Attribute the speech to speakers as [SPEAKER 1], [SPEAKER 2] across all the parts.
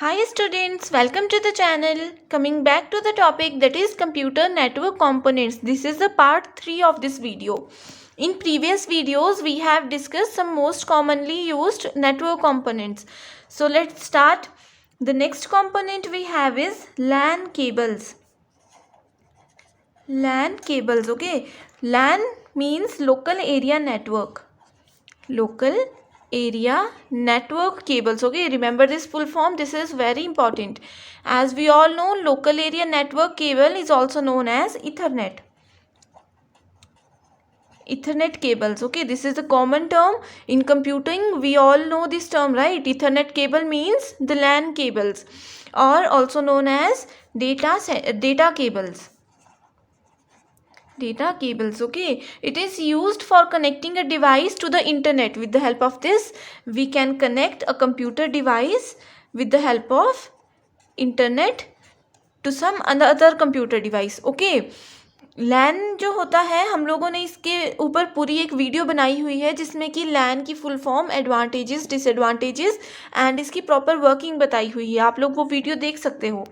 [SPEAKER 1] Hi students, welcome to the channel. Coming back to the topic, that is computer network components. This is the part 3 of this video. In previous videos, we have discussed some most commonly used network components. So let's start. The next component we have is LAN cables. LAN cables, okay. LAN means local area network. Local area network cables. Okay, remember this full form. This is very important. As we all know, local area network cable is also known as Ethernet. Ethernet cables. Okay, this is a common term in computing. We all know this term, right? Ethernet cable means the LAN cables, or also known as data cables. Data cables. Okay, it is used for connecting a device to the internet. With the help of this, we can connect a computer device with the help of internet to some other computer device. Okay, लैन जो होता है, हम लोगों ने इसके ऊपर पूरी एक वीडियो बनाई हुई है जिसमें कि लैन की full form, advantages, disadvantages and इसकी प्रॉपर वर्किंग बताई हुई है. आप लोग वो वीडियो देख सकते हो.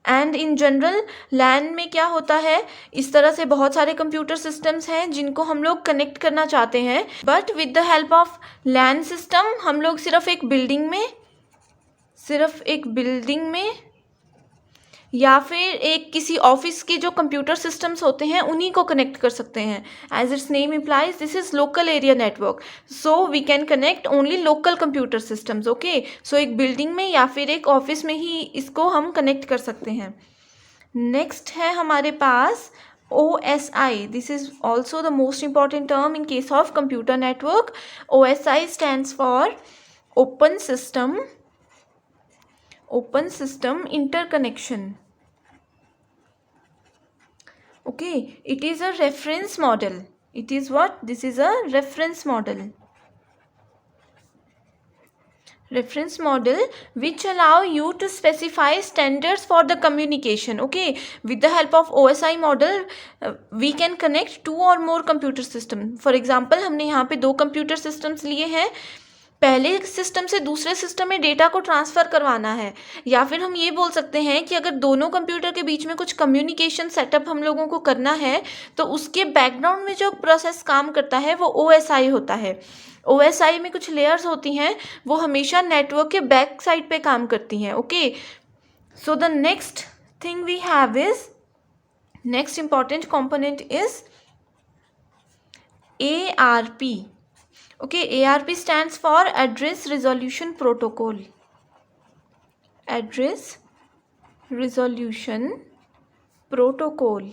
[SPEAKER 1] एंड इन जनरल लैन में क्या होता है, इस तरह से बहुत सारे कंप्यूटर सिस्टम्स हैं जिनको हम लोग कनेक्ट करना चाहते हैं, but with the help of LAN system हम लोग सिर्फ एक बिल्डिंग में या फिर एक किसी ऑफिस के जो कंप्यूटर सिस्टम्स होते हैं उन्हीं को कनेक्ट कर सकते हैं. As its name implies, this is local area network. So we can connect only local computer systems. Okay, so एक बिल्डिंग में या फिर एक ऑफिस में ही इसको हम कनेक्ट कर सकते हैं. नेक्स्ट है हमारे पास OSI. This is also the most important term in case of computer network. OSI stands for Open System Interconnection. Okay, it is a reference model. It is what? This is a reference model. Reference model which allow you to specify standards for the communication. Okay, with the help of OSI model we can connect 2 or more computer system. For example, हमने यहाँ पे 2 computer systems लिए हैं. पहले system से दूसरे system में data को ट्रांसफ़र करवाना है, या फिर हम ये बोल सकते हैं कि अगर दोनों कंप्यूटर के बीच में कुछ कम्युनिकेशन सेटअप हम लोगों को करना है तो उसके बैकग्राउंड में जो प्रोसेस काम करता है वो OSI होता है. OSI में कुछ लेयर्स होती हैं, वो हमेशा नेटवर्क के बैक साइड पे काम करती हैं. Okay, so the next thing we have is, next important component is ARP. Okay, ARP stands for Address Resolution Protocol. Address Resolution Protocol.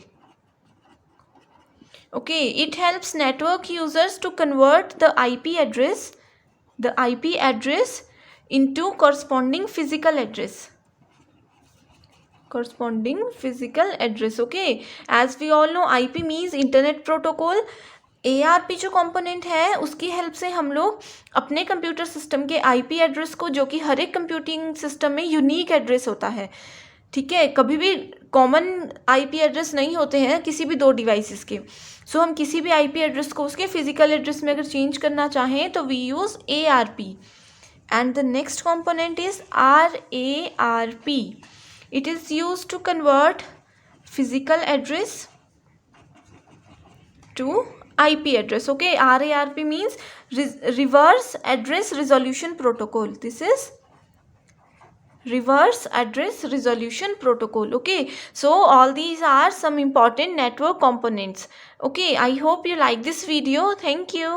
[SPEAKER 1] Okay, it helps network users to convert the IP address into corresponding physical address. Okay, as we all know, IP means Internet Protocol. ARP जो component है उसकी help से हम लोग अपने computer system के IP address को, जो कि हर एक कंप्यूटिंग सिस्टम में यूनिक एड्रेस होता है, ठीक है, कभी भी कॉमन IP एड्रेस नहीं होते हैं किसी भी 2 डिवाइसेस के. सो हम किसी भी IP एड्रेस को उसके फिजिकल एड्रेस में अगर चेंज करना चाहें तो we use ARP. And the next component is RARP. It is use to convert physical address to IP address. Okay, RARP means Reverse Address Resolution Protocol. This is Reverse Address Resolution Protocol. Okay, so all these are some important network components. Okay, I hope you like this video. Thank you.